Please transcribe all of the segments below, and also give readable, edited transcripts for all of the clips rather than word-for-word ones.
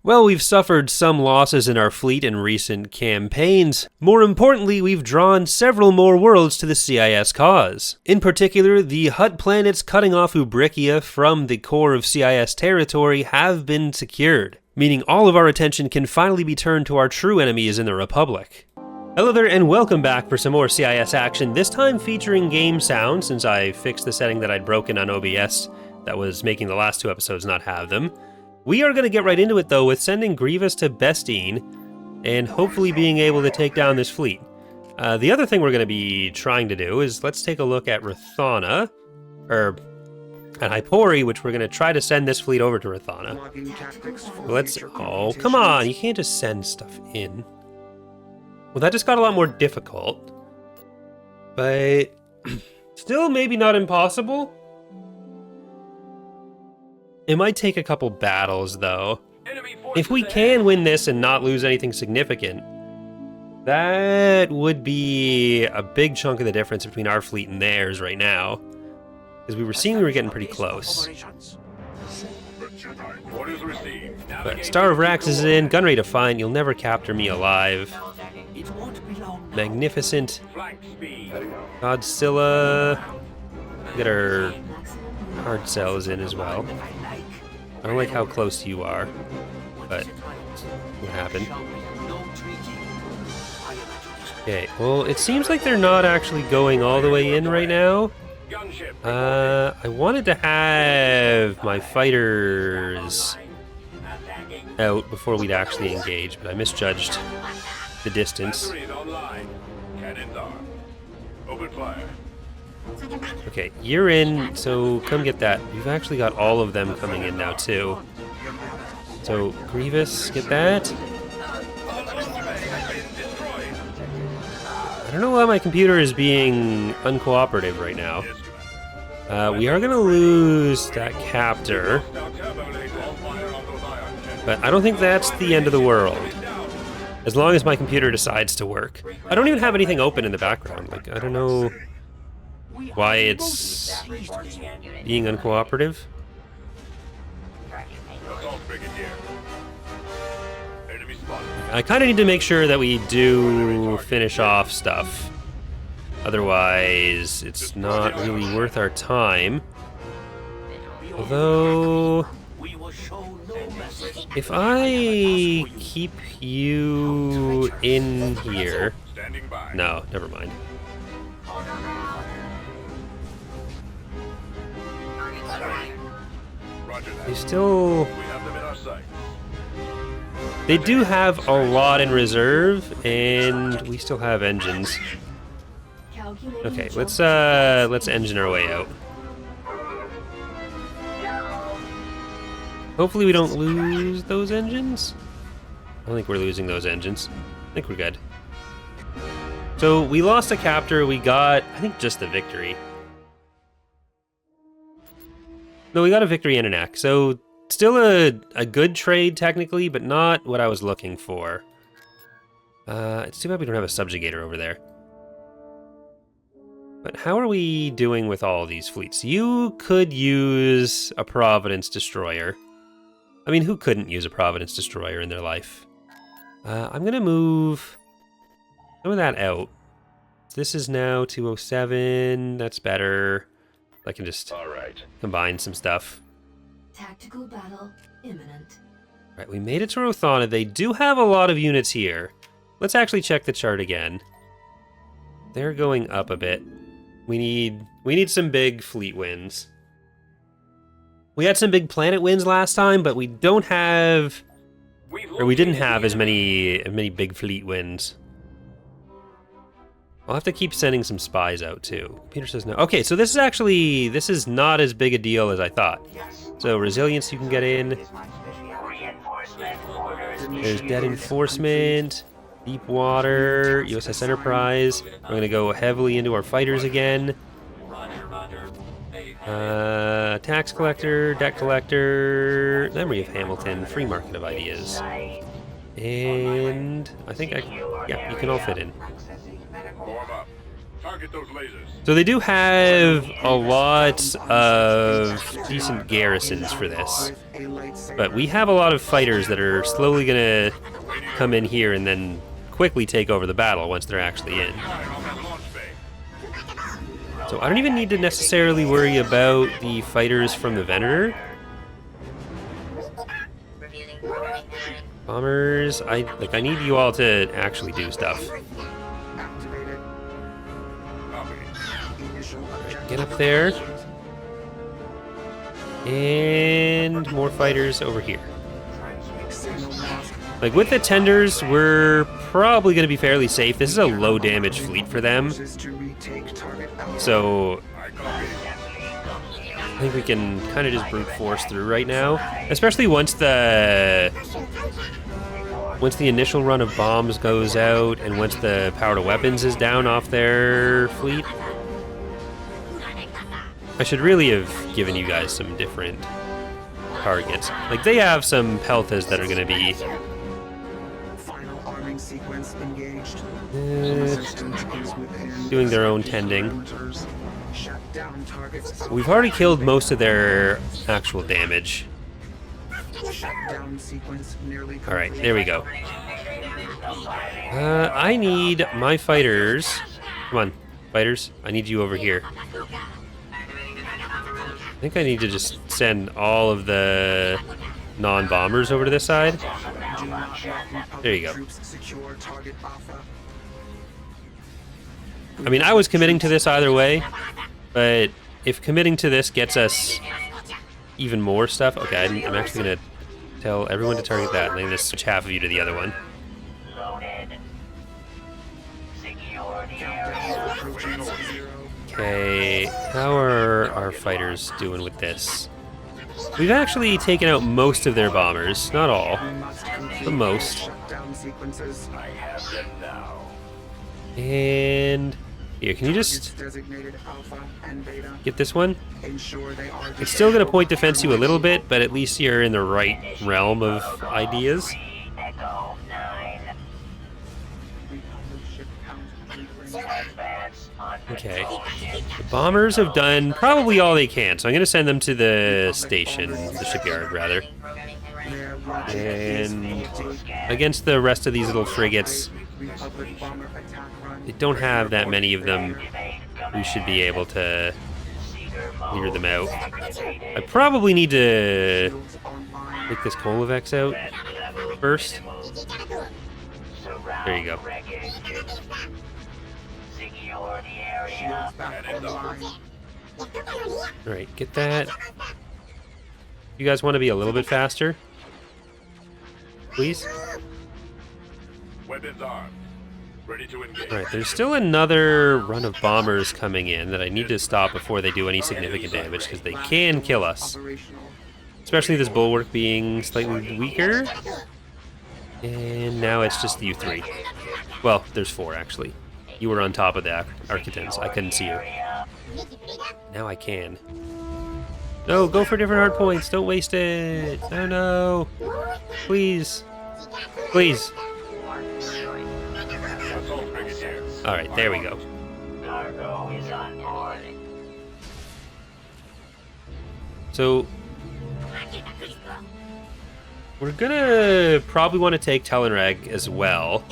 Well, we've suffered some losses in our fleet in recent campaigns. More importantly, we've drawn several more worlds to the CIS cause. In particular, the Hutt planets cutting off Ubrikia from the core of CIS territory have been secured, meaning all of our attention can finally be turned to our true enemies in the Republic. Hello there and welcome back for some more CIS action, this time featuring game sound since I fixed the setting that I'd broken on OBS that was making the last two episodes not have them. We are going to get right into it though with sending Grievous to Bestine and hopefully being able to take down this fleet. The other thing we're going to be trying to do is let's take a look at Rothana, or at Hypori, which we're going to try to send this fleet over to Rothana. Oh, come on, you can't just send stuff in. Well, that just got a lot more difficult, but still maybe not impossible. It might take a couple battles, though. If we can win this and not lose anything significant, that would be a big chunk of the difference between our fleet and theirs right now. Because we were seeing we were getting pretty close. But Star of Rax is in, gun rate of fine, you'll never capture me alive. Magnificent. Godzilla. Get our hard cells in as well. I don't like how close you are, but what happened? Okay, well, it seems like they're not actually going all the way in right now. I wanted to have my fighters out before we'd actually engage, but I misjudged the distance. Okay, you're in, so come get that. We've actually got all of them coming in now, too. So, Grievous, get that. I don't know why my computer is being uncooperative right now. We are going to lose that captor. But I don't think that's the end of the world. As long as my computer decides to work. I don't even have anything open in the background. Like, I don't know why it's being uncooperative. I kind of need to make sure that we do finish off stuff. Otherwise, it's not really worth our time. Although, if I keep you in here... No, never mind. They still... They do have a lot in reserve, and we still have engines. Okay, let's engine our way out. Hopefully we don't lose those engines. I don't think we're losing those engines. I think we're good. So we lost a captor, we got, I think, just the victory. No, we got a victory and an axe, so still a good trade technically, but not what I was looking for. It's too bad we don't have a subjugator over there. But how are we doing with all these fleets? You could use a Providence destroyer. I mean, who couldn't use a Providence destroyer in their life? I'm gonna move some of that out. This is now 207, that's better. I can just combine some stuff. Tactical battle imminent. Right, we made it to Rothana. They do have a lot of units here. Let's actually check the chart again. They're going up a bit. We need some big fleet wins. We had some big planet wins last time, but we don't have, or we didn't have as many big fleet wins. I'll have to keep sending some spies out too. Peter says no. Okay, so this is not as big a deal as I thought. So resilience you can get in. There's dead enforcement, deep water, USS Enterprise. We're gonna go heavily into our fighters again. Tax collector, debt collector, memory of Hamilton, free market of ideas. And I think yeah, you can all fit in. Target those lasers. So they do have a lot of decent garrisons for this. But we have a lot of fighters that are slowly going to come in here and then quickly take over the battle once they're actually in. So I don't even need to necessarily worry about the fighters from the Venator. Bombers, I need you all to actually do stuff. Right, get up there. And more fighters over here. Like, with the tenders, we're probably going to be fairly safe. This is a low damage fleet for them. So I think we can kind of just brute force through right now. Especially once the initial run of bombs goes out and once the power to weapons is down off their fleet. I should really have given you guys some different targets. Like, they have some peltas that are going to be doing their own tending. We've already killed most of their actual damage. Alright, there we go. I need my fighters. Come on, fighters. I need you over here. I think I need to just send all of the non-bombers over to this side. There you go. I mean, I was committing to this either way, but if committing to this gets us even more stuff... Okay, I'm actually going to tell everyone to target that, and I'm going to switch half of you to the other one. Okay, how are our fighters doing with this? We've actually taken out most of their bombers. Not all, but most. And here, can you just get this one? It's still going to point defense you a little bit, but at least you're in the right realm of ideas. Okay. The bombers have done probably all they can, so I'm going to send them to the station, the shipyard, rather. And against the rest of these little frigates, they don't have that many of them. We should be able to clear them out. I probably need to take this Kolovex out first. There you go. Alright, get that. You guys want to be a little bit faster? Please? Weapons armed. Ready to engage. Alright, there's still another run of bombers coming in that I need to stop before they do any significant damage, because they can kill us. Especially this bulwark being slightly weaker. And now it's just you three. Well, there's four, actually. You were on top of the Architects. I couldn't see you. Now I can. No, go for different hard points. Don't waste it. Oh no. Please. Please. Alright, there we go. So we're gonna probably want to take Telenrag as well.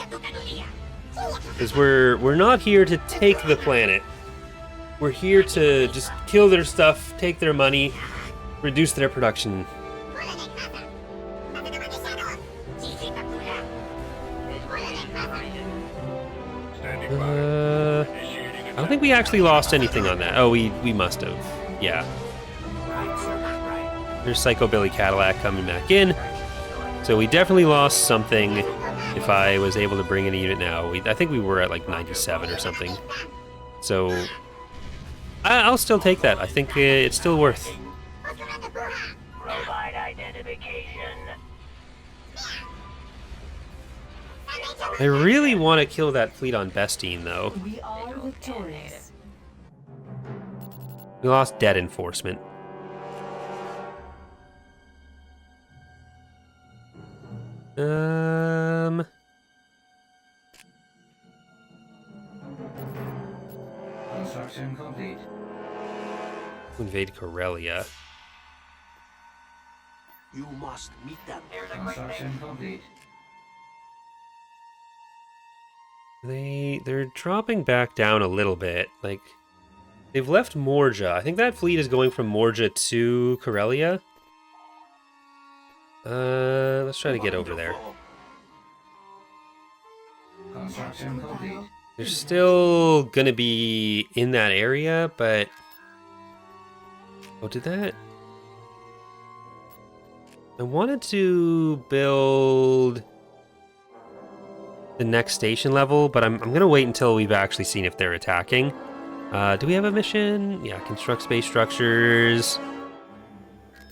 Because we're not here to take the planet. We're here to just kill their stuff, take their money, reduce their production. I don't think we actually lost anything on that. Oh, we must have. Yeah. There's Psycho Billy Cadillac coming back in. So we definitely lost something if I was able to bring in a unit now. I think we were at like 97 or something. So I'll still take that. I think it's still worth. Provide identification. I really want to kill that fleet on Bestine, though. We are victorious. We lost dead enforcement. Invade Corellia. You must meet them. Construction complete. They're dropping back down a little bit. Like, they've left Morja. I think that fleet is going from Morja to Corellia. Let's try to get over there. Construction complete. They're still gonna be in that area, but... Oh, did that? I wanted to build the next station level, but I'm gonna wait until we've actually seen if they're attacking. Do we have a mission? Yeah, construct space structures.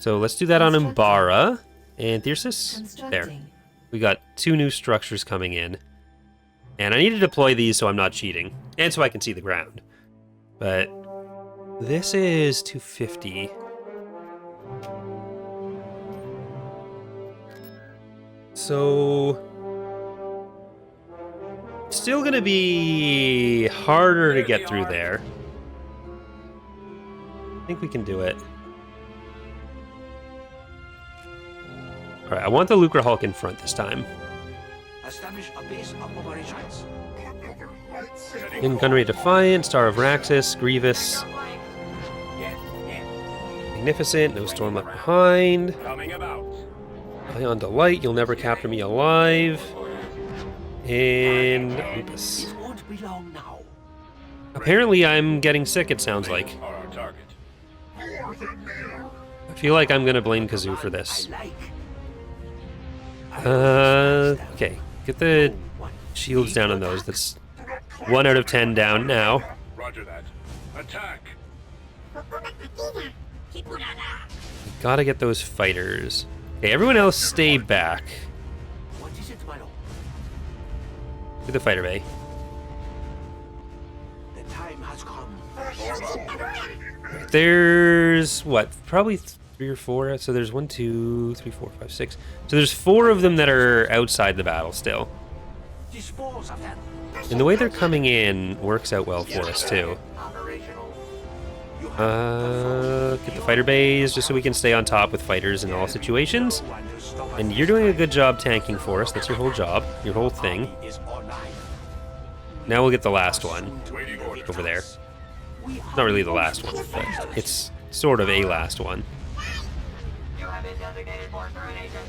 So let's do that on Umbara. And Thyrsis? There. We got 2 new structures coming in. And I need to deploy these so I'm not cheating. And so I can see the ground. But this is 250. So still gonna be harder to get through there. I think we can do it. Alright, I want the Lucre Hulk in front this time. Establish a base of operations. In Gunray Defiant, Star of Raxus, Grievous. Magnificent, no storm left behind. Coming about. Ion Delight, you'll never capture me alive. And Lupus. It won't be long now. Apparently I'm getting sick, it sounds like. Are our target. I feel like I'm gonna blame Kazoo for this. I like. Okay. Get the shields down on those. That's 1 out of 10 down now. Roger that. Attack. Gotta get those fighters. Okay, everyone else stay back. What is it, my lord? To the fighter bay. The time has come. There's what? Probably 3 or 4. So there's 1, 2, 3, 4, 5, 6. So there's 4 of them that are outside the battle still. Dispose of them. And the way they're coming in works out well for us too. Operational. Get the fighter bays just so we can stay on top with fighters in all situations. And you're doing a good job tanking for us. That's your whole job, your whole thing. Now we'll get the last one over there. Not really the last one, but it's sort of a last one. You have been designated for termination.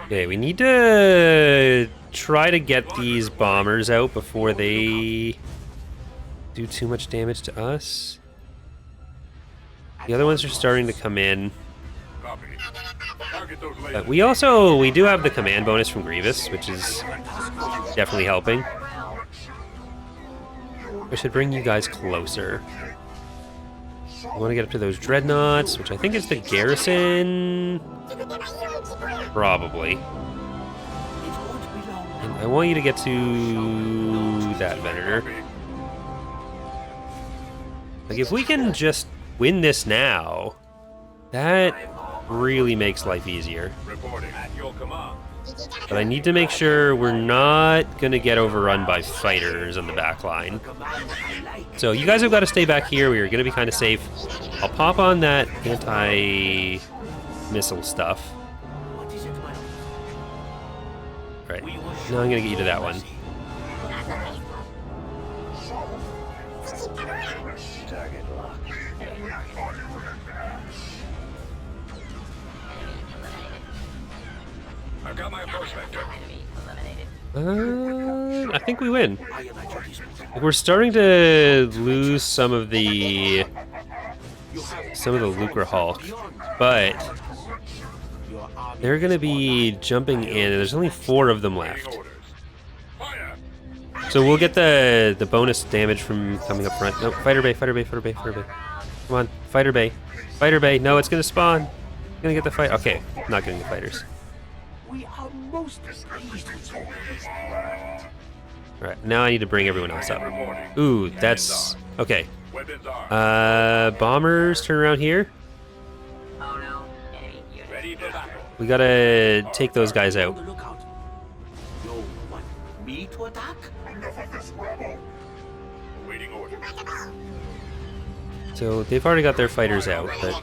Okay, we need to try to get these bombers out before they do too much damage to us. The other ones are starting to come in. Copy. Target those But lasers. we do have the command bonus from Grievous, which is definitely helping. I should bring you guys closer. I want to get up to those dreadnoughts, which I think is the garrison. Probably. And I want you to get to that Venator. Like, if we can just win this now, that really makes life easier. Reporting at your command. But I need to make sure we're not going to get overrun by fighters on the back line. So you guys have got to stay back here. We are going to be kind of safe. I'll pop on that anti-missile stuff. Alright, now I'm going to get you to that one. I've got my approach vector. I think we win. We're starting to lose some of the Lucre Hulk, but they're going to be jumping in, and there's only 4 of them left. Orders. Fire. So we'll get the bonus damage from coming up front. No, fighter bay, fighter bay, fighter bay, fighter bay. Come on, fighter bay. Fighter bay. No, it's going to spawn. It's going to get the fight. Okay, not getting the fighters. We are most pleased with you. Alright, now I need to bring everyone else up. Ooh, that's... Okay. Weapons armed. Bombers, turn around here. Oh no, enemy unit. Ready to battle. We gotta take those guys out. On the lookout. You want me to attack? We Awaiting orders. So they've already got their fighters out, but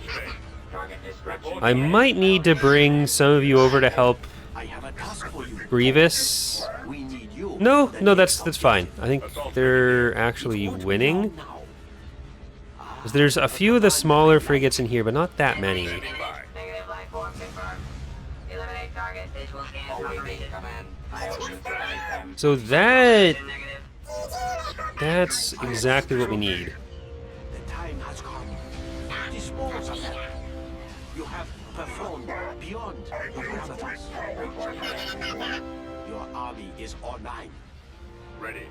Target destruction. I might need to bring some of you over to help I have a task for you. Grievous. We need you. No, that's fine. I think they're actually winning. Now. 'Cause there's a few of the smaller frigates in here, but not that many. Standing by. Negative life form confirmed. Eliminate target. Visual scan confirmation. I will neutralize them. So that's Negative. exactly what we need. The time has come. Dispose of them. You have performed beyond your parameters. Your army is online. Ready.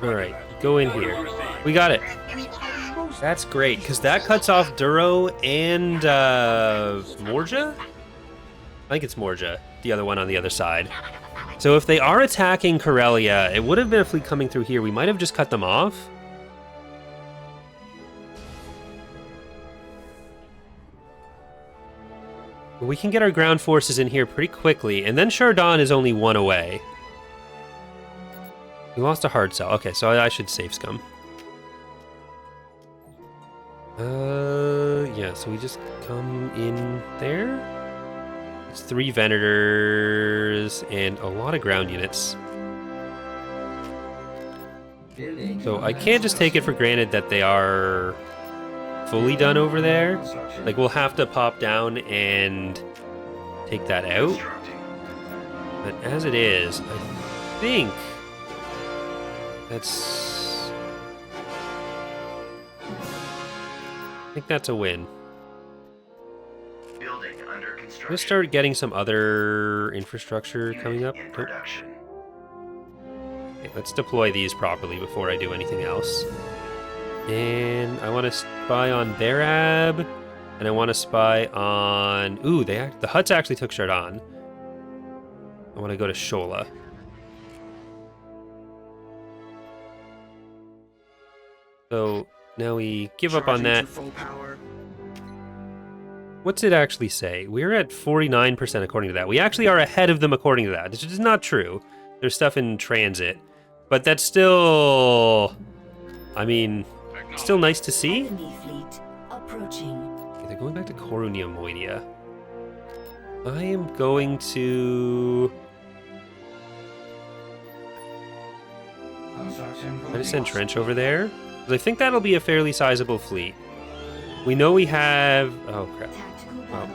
Alright, go in here. We got it. That's great, because that cuts off Duro and Morja? I think it's Morja, the other one on the other side. So if they are attacking Corellia, it would have been a fleet coming through here. We might have just cut them off. But we can get our ground forces in here pretty quickly, and then Chardaan is only one away. We lost a hard cell. Okay, so I should save scum. Yeah, so we just come in there. It's 3 Venators and a lot of ground units. Building. So I can't just take it for granted that they are fully done over there. Construction. Like, we'll have to pop down and take that out. But as it is, I think that's a win. Building under I'm construction. gonna start getting some other infrastructure coming up. In Nope. production. Okay, let's deploy these properly before I do anything else. And I want to spy on their ab, and I want to spy on. Ooh, the Huts actually took Chardaan. I want to go to Shola. So now we give up on that. What's it actually say? We're at 49% according to that. We actually are ahead of them according to that. This is not true. There's stuff in transit. But that's still... I mean, still nice to see. Enemy fleet approaching. Okay, they're going back to Corunia Moidia. I am going to... Construction I just send complete. Trench over there. 'Cause I think that'll be a fairly sizable fleet. We know we have... Oh, crap. Tactical battle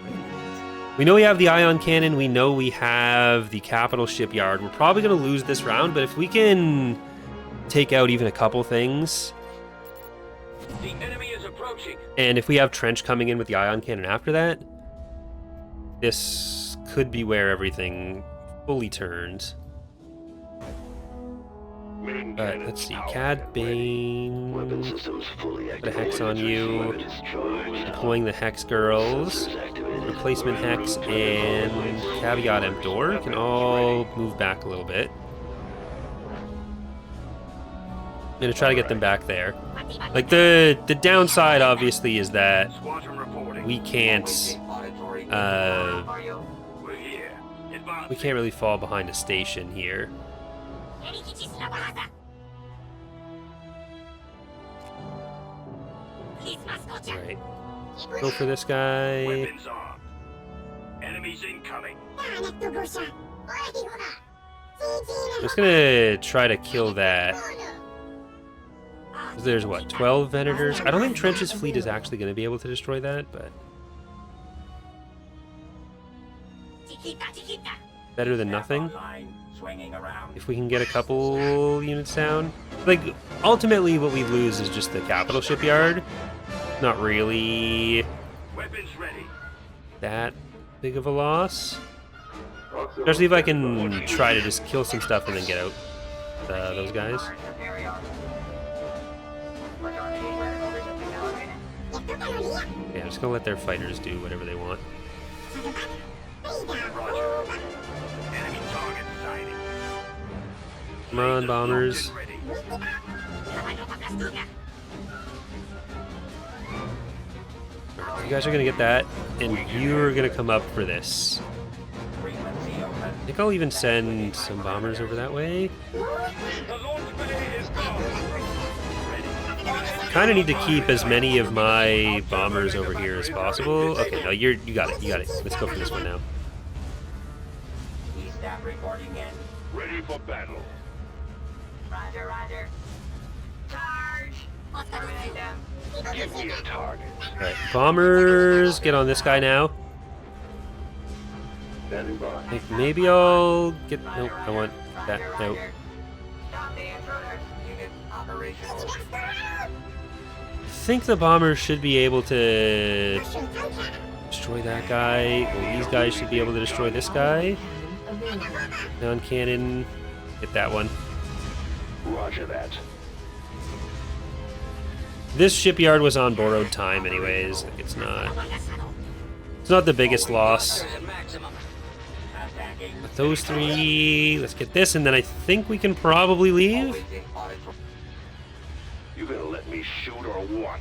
imminent. We know we have the ion cannon. We know we have the capital shipyard. We're probably going to lose this round, but if we can take out even a couple things, The enemy is approaching. and if we have Trench coming in with the ion cannon after that, this could be where everything fully turns. But let's see, Cad Bane, put a Hex on you, deploying the Hex Girls, Replacement Hex, and Caveat Emptor can all move back a little bit. I'm gonna try to get them back there. Like, the downside, obviously, is that Squadron reporting. we can't, Are you? We're here. Advance. we can't really fall behind a station here. Right. Go for this guy. Weapons armed. Enemies incoming. I'm just gonna try to kill that. 'Cause there's what, 12 Venators? I don't think Trench's fleet is actually gonna be able to destroy that, but better than nothing. Line swinging around. If we can get a couple units down. Like, ultimately what we lose is just the capital shipyard. Not really Weapons ready. that big of a loss. Especially if I can try to just kill some stuff and then get out those guys. Yeah, I'm just gonna let their fighters do whatever they want. Roger. Enemy target sighted. Come on, bombers. Get ready. You guys are gonna get that, and you're gonna come up for this. Frequency open. I think I'll even send some bombers over that way. The launch bay is gone. Kind of need to keep as many of my bombers over here as possible. Okay, no, you got it. You got it. Let's go for this one now. Key staff reporting in. Ready for battle. Roger, roger. Charge! Terminate them. Give me a target. All right, bombers, get on this guy now. Standing by. I think maybe I'll get. Nope, I want that. Nope. Stop the intruders. Unit operational. I think the bombers should be able to destroy that guy. Well, these guys should be able to destroy this guy. Cannon available. Non-cannon, get that one. Roger that. This shipyard was on borrowed time, anyways. Like it's not the biggest loss. But those three, let's get this, and then I think we can probably leave. You gonna let me shoot or what?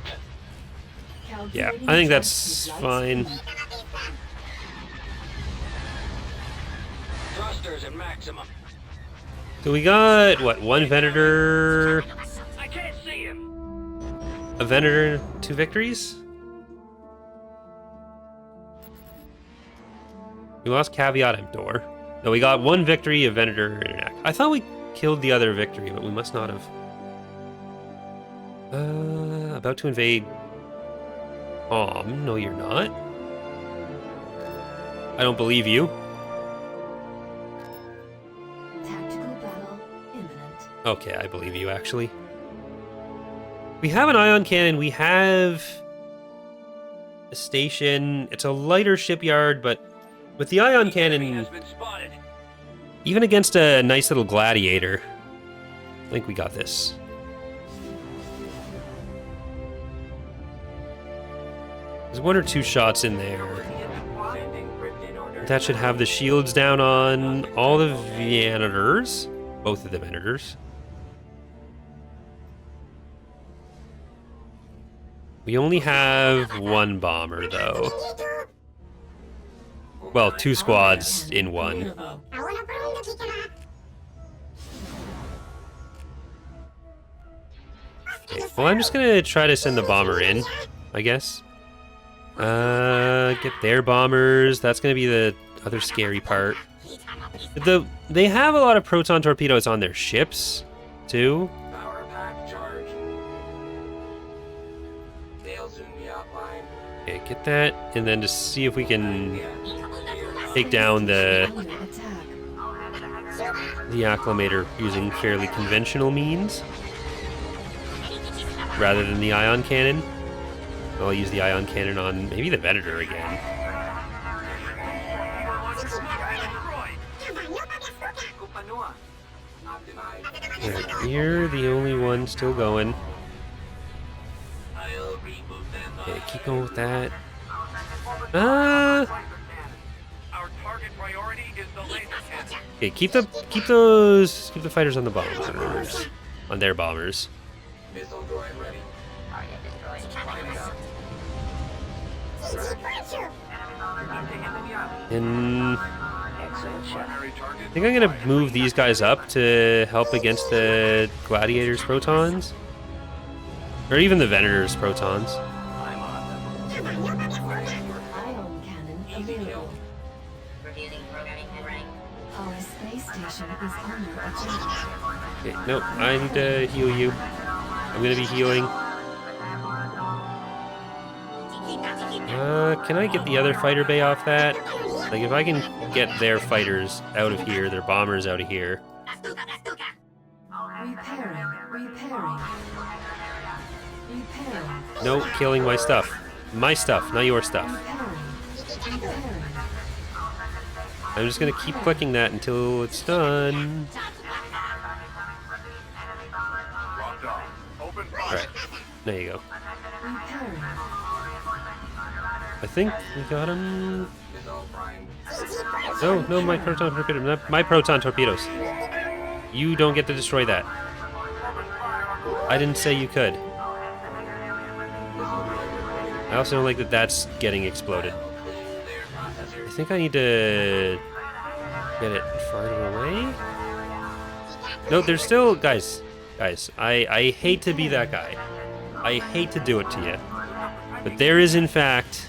Yeah, Calculating I think jet that's flight fine. speed. Thrusters at maximum. So we got what? One Venator, I can't see him. a Venator, 2 victories. We lost Caveat Emptor. No, we got 1 victory, a Venator, and an act. I thought we killed the other victory, but we must not have. About to invade. No, you're not. I don't believe you. Tactical battle imminent. Okay, I believe you, actually. We have an ion cannon. We have a station. It's a lighter shipyard, but with the ion Enemy cannon, has been spotted. even against a nice little gladiator, I think we got this. There's 1 or 2 shots in there. Sending Krypton order. That should have the shields down on all the Venators. Both of the Venators. We only have 1 bomber, though. Well, 2 squads in 1. Okay, well, I'm just gonna try to send the bomber in, I guess. Get their bombers. That's gonna be the other scary part. They have a lot of proton torpedoes on their ships, too. Power pack charged. They'll soon be offline. Okay, get that, and then just see if we can take down the Under attack. acclimator using fairly conventional means, rather than the ion cannon. I'll use the ion cannon on maybe the Venator again. Kupanua. Optimized. Alright, you're the only one still going. I'll reboot them. Okay, keep going with that. Our target priority is the laser cannon. Okay, keep the fighters on the bombers, on their bombers. Missile droid ready. Target destroyed. Find out. And Excellent shot. Primary target. I think I'm gonna move these guys up to help against the Gladiators' protons, or even the Venator's protons. I'm on them. Ion cannon available. Refusing programming and rank. Our space station is under attack. Okay, nope, I need to heal you. I'm gonna be healing. Can I get the other fighter bay off that? Like, if I can get their fighters out of here, their bombers out of here. Repairing. No, killing my stuff. My stuff, not your stuff. Repairing. I'm just gonna keep clicking that until it's done. Rothana. Open fire. Alright, there you go. Repairing. I think we got him. Missile prime. No, my proton torpedoes. Not my proton torpedoes. You don't get to destroy that. I didn't say you could. I also don't like that that's getting exploded. I think I need to Get it farther away. No, there's still... Guys, I hate to be that guy. I hate to do it to you. But there is, in fact,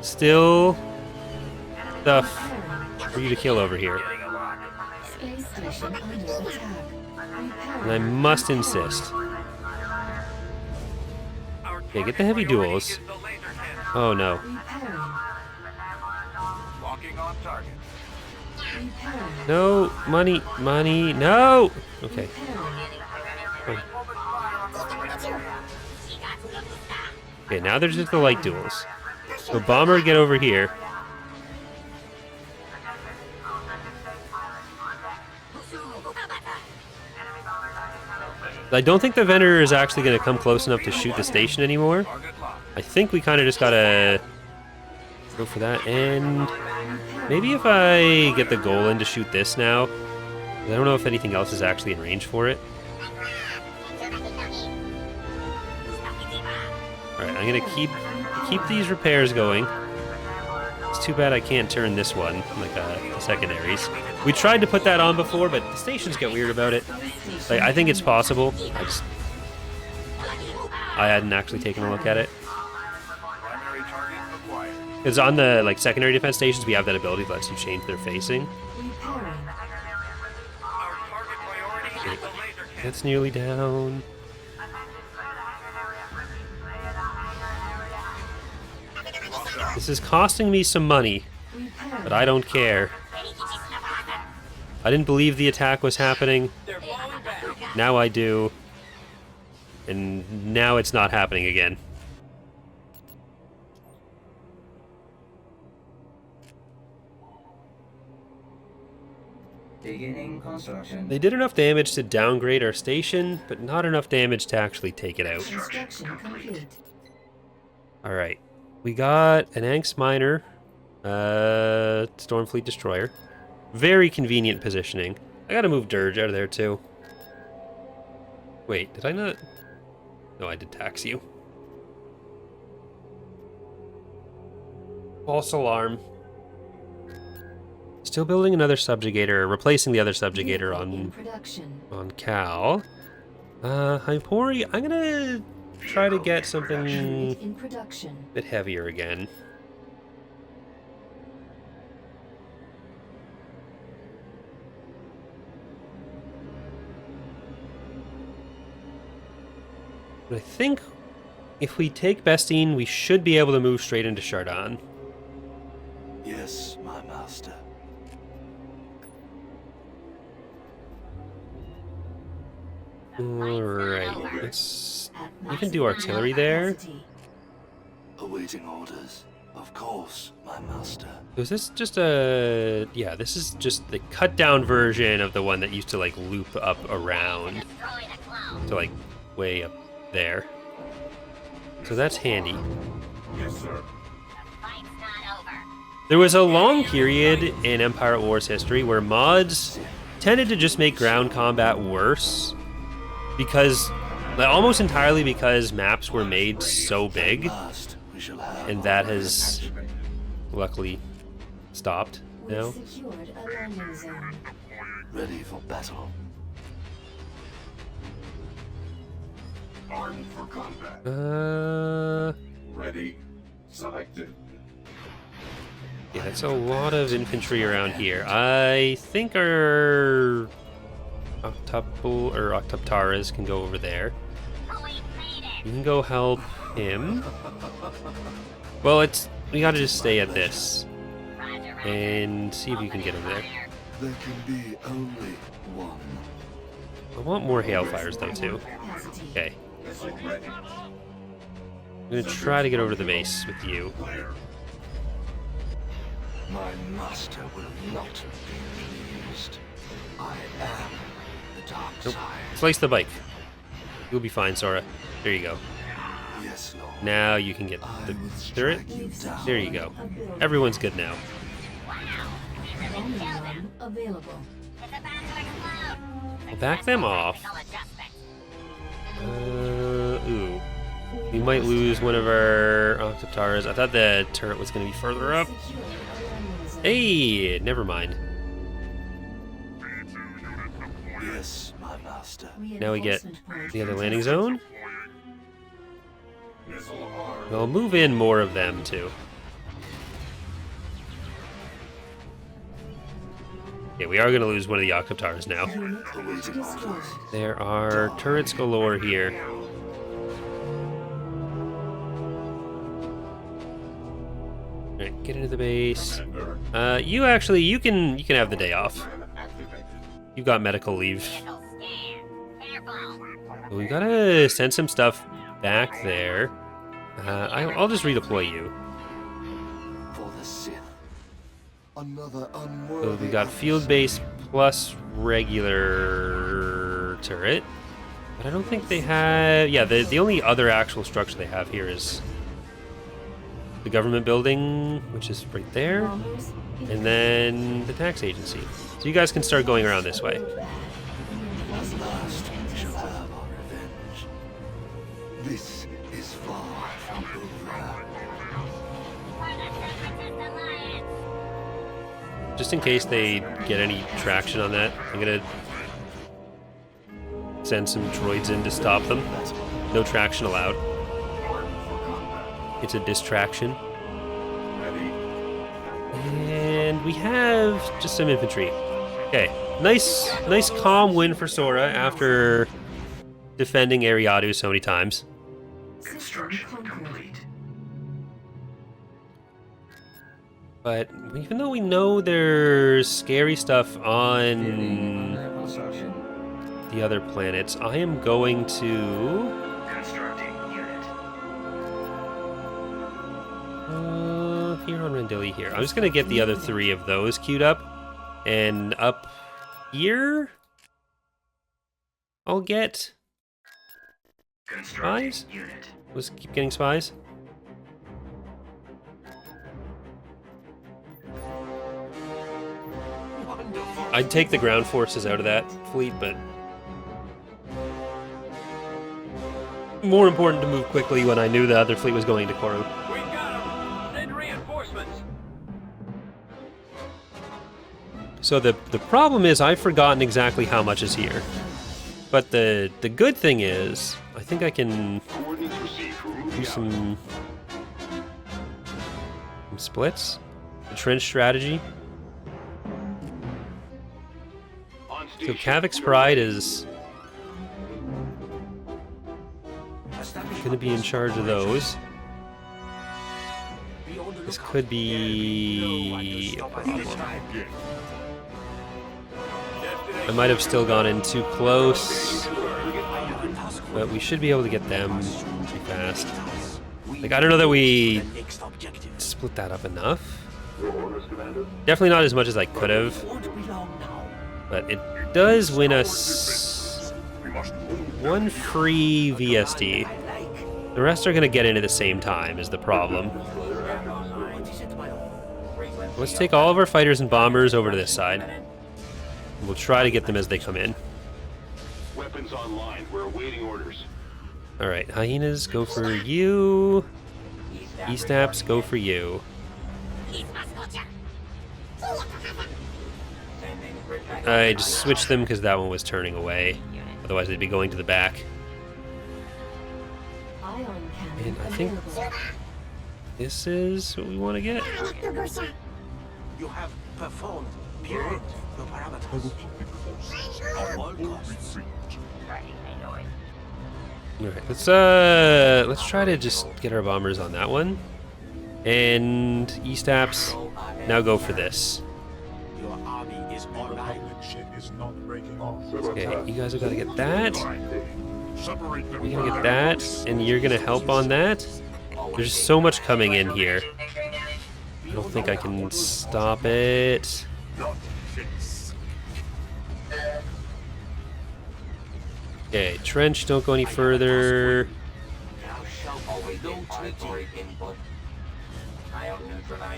still stuff for you to kill over here. Space station under attack. And I must insist. Okay, get the heavy duels. Oh no. Repairing. Locking on target. Repairing. No, money, no! Okay. Repairing. Okay, now there's just the light duels. So Bomber, get over here. I don't think the Venator is actually going to come close enough to shoot the station anymore. I think we kind of just gotta go for that. And maybe if I get the goal in to shoot this now. I don't know if anything else is actually in range for it. Alright, I'm going to keep these repairs going. It's too bad I can't turn this one, like the secondaries. We tried to put that on before, but the stations get weird about it. Like, I think it's possible. I hadn't actually taken a look at it. Primary target acquired. Because on the secondary defense stations, we have that ability that lets you change their facing. Repairing. Our target priority is the laser cannon. That's nearly down. This is costing me some money, but I don't care. I didn't believe the attack was happening. They're falling back. Now I do. And now it's not happening again. Beginning construction. They did enough damage to downgrade our station, but not enough damage to actually take it out. Construction complete. Alright. We got an Angst Miner, Stormfleet Destroyer. Very convenient positioning. I gotta move Dirge out of there too. Wait, did I not? No, I did tax you. False alarm. Still building another subjugator, replacing the other subjugator In production. on Cal. Hypori, I'm gonna try to get something Unit in production. a bit heavier again. But I think if we take Bestine, we should be able to move straight into Chardaan. Yes, my master. Alright, let's... At You can do maximum artillery there. capacity. Awaiting orders. Of course, my master. Was this just a... Yeah, this is just the cut down version of the one that used to loop up around to way up there. So that's handy. Yes, sir. There was a long period in Empire at War's history where mods tended to just make ground combat worse because, almost entirely because maps were made so big, Last, we shall have and that has luckily stopped now. We've secured a landing zone. ready for battle. Armed for combat. Ready. Selected. Yeah, that's a lot of infantry around here. I think our Octoptaras can go over there. You can go help him. Well, we gotta just stay at this and see if you can get over there. There can be only one. I want more hailfires though too. Capacity. Okay, Missile ready. I'm gonna try to get over to the base with you. Clear. My master will not be pleased. I am the dark Nope. side. Slice the bike. You'll be fine, Sora. There you go. Yes, Lord. Now you can get the turret. There you go. Everyone's good now. Landing zone available. I'll back them off. Ooh. We might lose one of our Octoptaras. I thought the turret was going to be further up. Secured a landing zone. Hey, never mind. Yes, my master. Now we get Reinforcement point the other contested. landing zone. We'll move in more of them too. Okay, we are going to lose one of the Octoptars now. Unit destroyed. There are turrets galore here. Alright, get into the base. You can have the day off. You've got medical leave. We gotta send some stuff back there. I'll just redeploy you. For the Sith. Another So unworthy. we got field base plus regular turret. But I don't think they have... Yeah, the only other actual structure they have here is the government building, which is right there. Bombers And then the tax agency. So you guys can start going around this way. Last we shall have our revenge. This is far from over. Just in case they get any traction on that, I'm gonna send some droids in to stop them. No traction allowed. It's a distraction. And we have just some infantry. Okay, nice calm win for Sora after defending Eriadu so many times. system complete. But even though we know there's scary stuff Building on under construction. the other planets, I am going to Constructing unit. here on Rendili here. I'm just gonna get the other 3 of those queued up, and up here I'll get Constructing spies. unit. Let's keep getting spies. Wonderful. I'd take the ground forces out of that fleet, but more important to move quickly when I knew the other fleet was going to Koru. We got them. Send reinforcements. So the problem is I've forgotten exactly how much is here. But the good thing is I think I can do some splits. The trench strategy. So Kavak's Pride is going to be in charge of those. This could be a problem. I might have still gone in too close, but we should be able to get them pretty fast. Like, I don't know that we Next objective. split that up enough. Definitely not as much as I could have, Won't be long now. but it does win us one free VSD. The rest are going to get in at the same time is the problem. What is it, my lord? Let's take all of our fighters and bombers over to this side. We'll try to get them as they come in. Weapons online. We're awaiting orders. Alright, hyenas, go for you. Eastaps, go for you. I just switched them because that one was turning away. Otherwise they'd be going to the back. Ion cannon And I think available. this is what we want to get. You have performed beyond your parameters. At all costs. Alright, let's try to just get our bombers on that one. And Eastaps, now go for this. Your army is online. Okay, you guys have got to get that. You're gonna get that, and you're gonna help on that. There's so much coming in here. I don't think I can stop it. Okay, trench, don't go any further.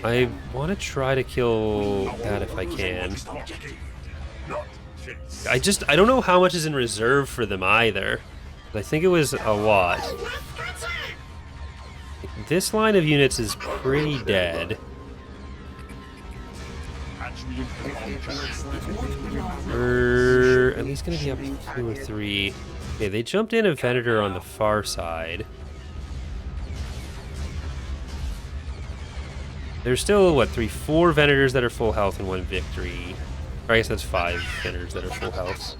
I want to try to kill that if I can. I don't know how much is in reserve for them either. But I think it was a lot. This line of units is pretty dead. We're at least gonna be up 2 or 3. Okay, they jumped in a Venator on the far side. There's still, what, 4 Venators that are full health and 1 victory. Or I guess that's 5 Venators that are full health.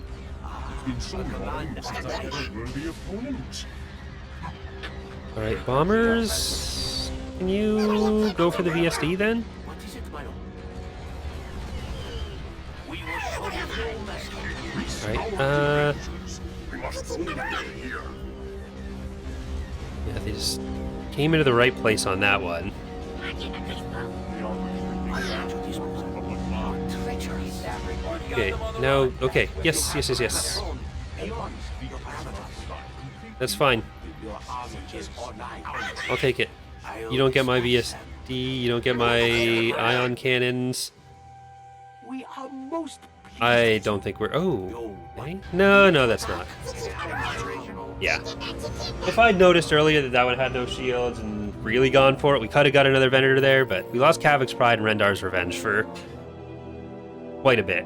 Alright, bombers. Can you go for the VSD then? What is it, my lord? We will show you the Alright, yeah, they just came into the right place on that one. Okay, now, okay, yes. beyond your parameters. That's fine. Your army is online. I'll take it. You don't get my VSD, you don't get my ion cannons. We are most I don't think we're... Oh, okay. No, that's not. Yeah. If I'd noticed earlier that that one had no shields and really gone for it, we could have got another Venator there, but we lost Kavak's Pride and Rendar's Revenge for quite a bit.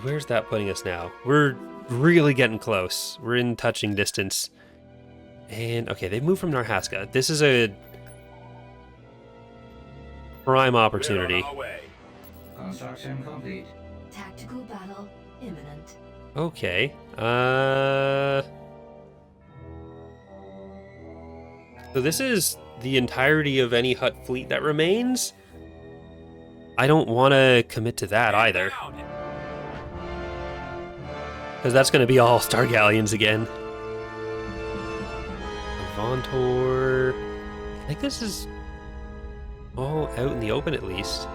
Where's that putting us now? We're really getting close. We're in touching distance. And, okay, they've moved from Narhaska. This is a prime opportunity. Construction complete. Tactical battle imminent. Okay. So this is the entirety of any Hutt fleet that remains? I don't want to commit to that either. Because that's going to be all Star Galleons again. Vontor. I think this is all out in the open at least.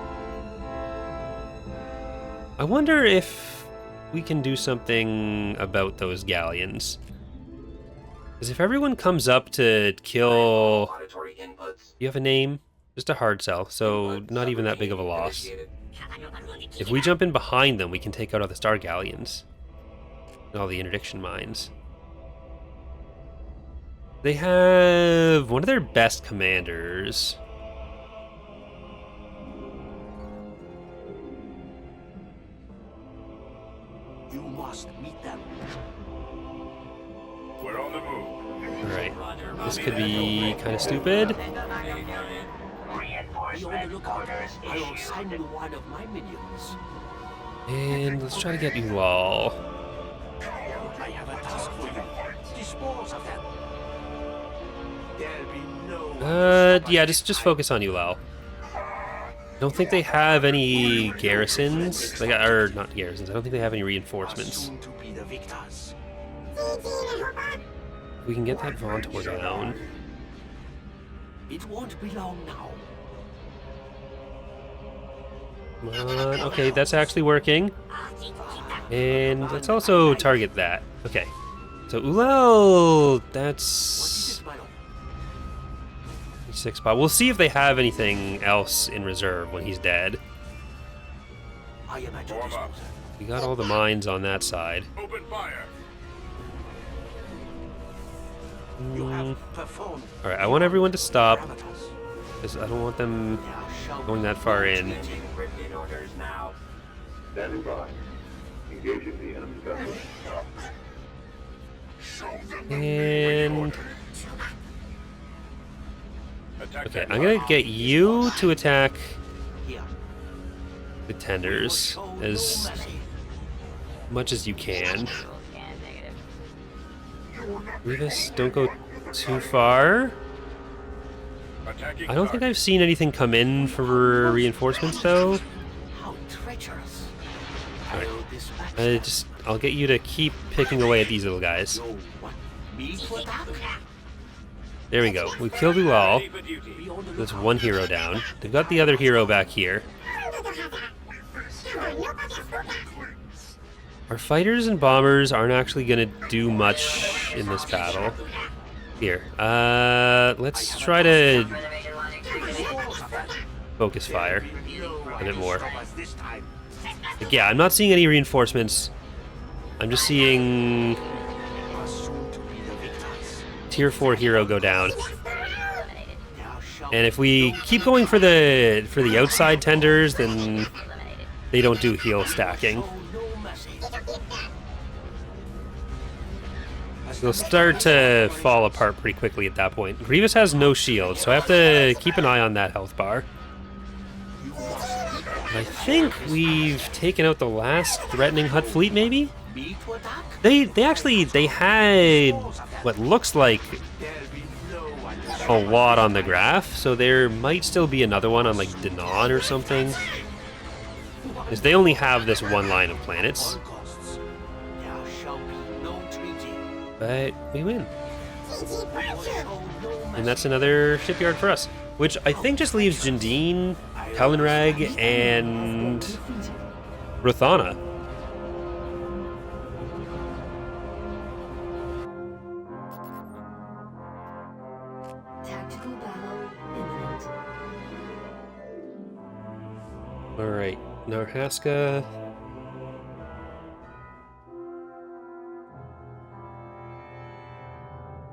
I wonder if we can do something about those galleons. Because if everyone comes up to kill... You have a name? Just a hard sell, so not even that big of a loss. If we jump in behind them, we can take out all the Star Galleons. And all the interdiction mines. They have one of their best commanders. You must meet them. We're on the move. Alright, this could be kind of stupid. Be on the lookout. I will send you one of my minions. And let's try to get Ulal. I have a task for you. Dispose of them. There'll be no Yeah, just focus on Ulal. I don't think they have any garrisons. Or not garrisons. I don't think they have any reinforcements. soon to be the victors. We can get that Vontor down. It won't be long now. Come on. Okay, that's actually working. And let's also target that. Okay. So Ulal, that's... 6 spot. We'll see if they have anything else in reserve when he's dead. I am at your disposal. We got all the mines on that side. Open fire. You have performed. Alright, I want everyone to stop, parameters. because I don't want them There shall going be that far in. Written orders now. Standing by. Engaging the enemy vessel. And... Attack Okay, that I'm gonna get you to attack here. the tenders as much as you can. Revis, don't go too far. Attacking I don't think target. I've seen anything come in for reinforcements though. How treacherous. Alright. I'll dispatch I'll get you to keep picking away at these little guys. you. What? Me to attack? There we go. We killed Ulal. Ready for duty. Be on the That's lookout. one hero down. They've got the other hero back here. Our fighters and bombers aren't actually going to do much in this battle. Here, let's try to focus fire a bit more. This time. Like, yeah, I'm not seeing any reinforcements. I'm just seeing Are soon to be the victors. tier 4 hero go down. There shall And if we keep going for the outside tenders, then they don't do heal stacking. They'll start to fall apart pretty quickly at that point. Grievous has no shield, so I have to keep an eye on that health bar. I think we've taken out the last threatening Hutt fleet, maybe? They had what looks like a lot on the graph, so there might still be another one on like Denon or something. Because they only have this one line of planets. But we win. And that's another shipyard for us. Which I think just leaves Jindine, Talonrag, and Rothana. Tactical battle imminent. Alright, Narhaska.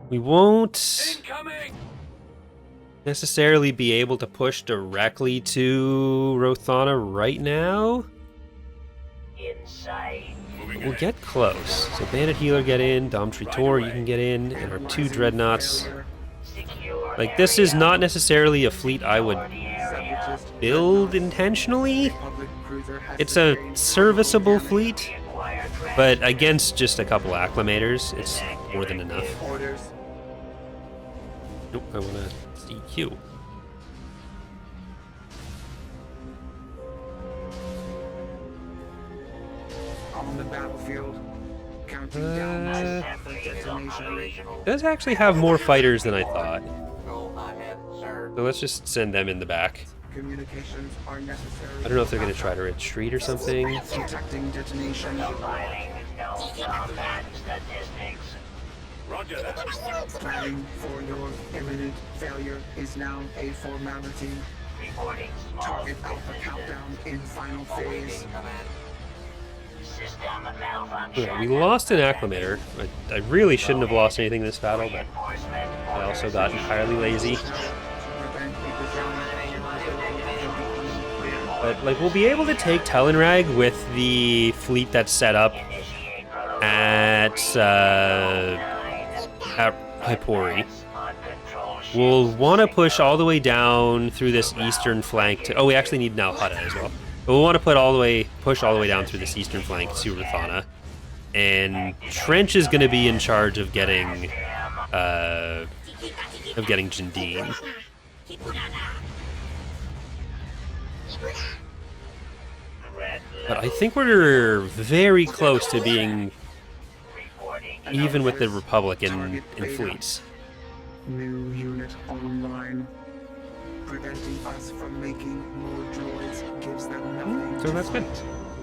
We won't necessarily be able to push directly to Rothana right now. We'll get close. So Bandit Healer get in, Domtree Tor you can get in, and our 2 Dreadnoughts. Like, this is not necessarily a fleet I would build intentionally. It's a serviceable fleet, but against just a couple acclimators, it's more than enough. Nope, I want to see you. On the battlefield, counting down for detonation. Does actually have more fighters than I thought. So let's just send them in the back. Communications are necessary. I don't know if they're going to try to retreat or something. Detecting detonation. Roger that. Planning for your imminent failure is now a formality. Target Alpha countdown in final phase. Yeah, we lost an acclimator. I really shouldn't have lost anything in this battle, but I also got entirely lazy. But like, we'll be able to take Talonrag with the fleet that's set up at Hypori. We'll want to push all the way down through this eastern flank to... Oh, we actually need now Hutta as well. But we'll want to push all the way down through this eastern flank to Rothana. And Trench is going to be in charge of getting Jindine. But I think we're very close to being even with the Republic in fleets. New unit online. Preventing us from making more droids gives them nothing. So that's good.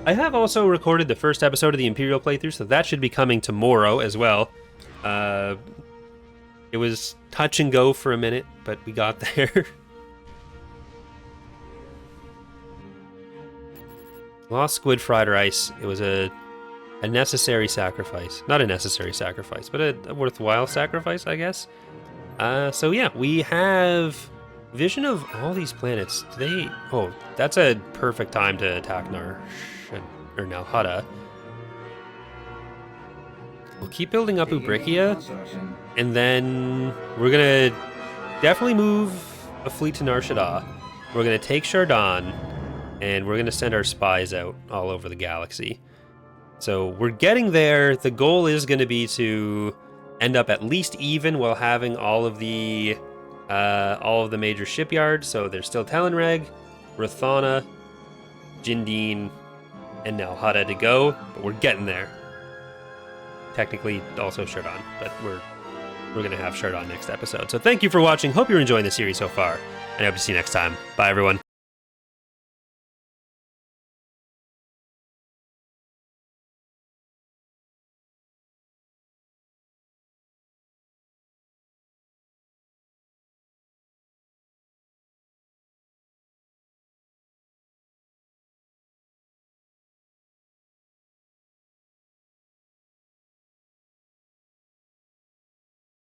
I have also recorded the first episode of the Imperial playthrough, so that should be coming tomorrow as well. It was touch and go for a minute, but we got there. Lost squid fried rice. It was a necessary sacrifice. Not a necessary sacrifice, but a worthwhile sacrifice, I guess. So yeah, we have vision of all these planets. Do they... Oh, that's a perfect time to attack Nalhada. We'll keep building up Ubrikia, and then we're gonna definitely move a fleet to Nar Shaddaa. We're gonna take Chardaan, and we're gonna send our spies out all over the galaxy. So we're getting there. The goal is gonna be to end up at least even while having all of the major shipyards. So there's still Talonrag, Rothana, Jindine, and Nalhada to go, but we're getting there. Technically also Chardaan, but we're gonna have Chardaan next episode. So thank you for watching. Hope you're enjoying the series so far, and I hope to see you next time. Bye everyone.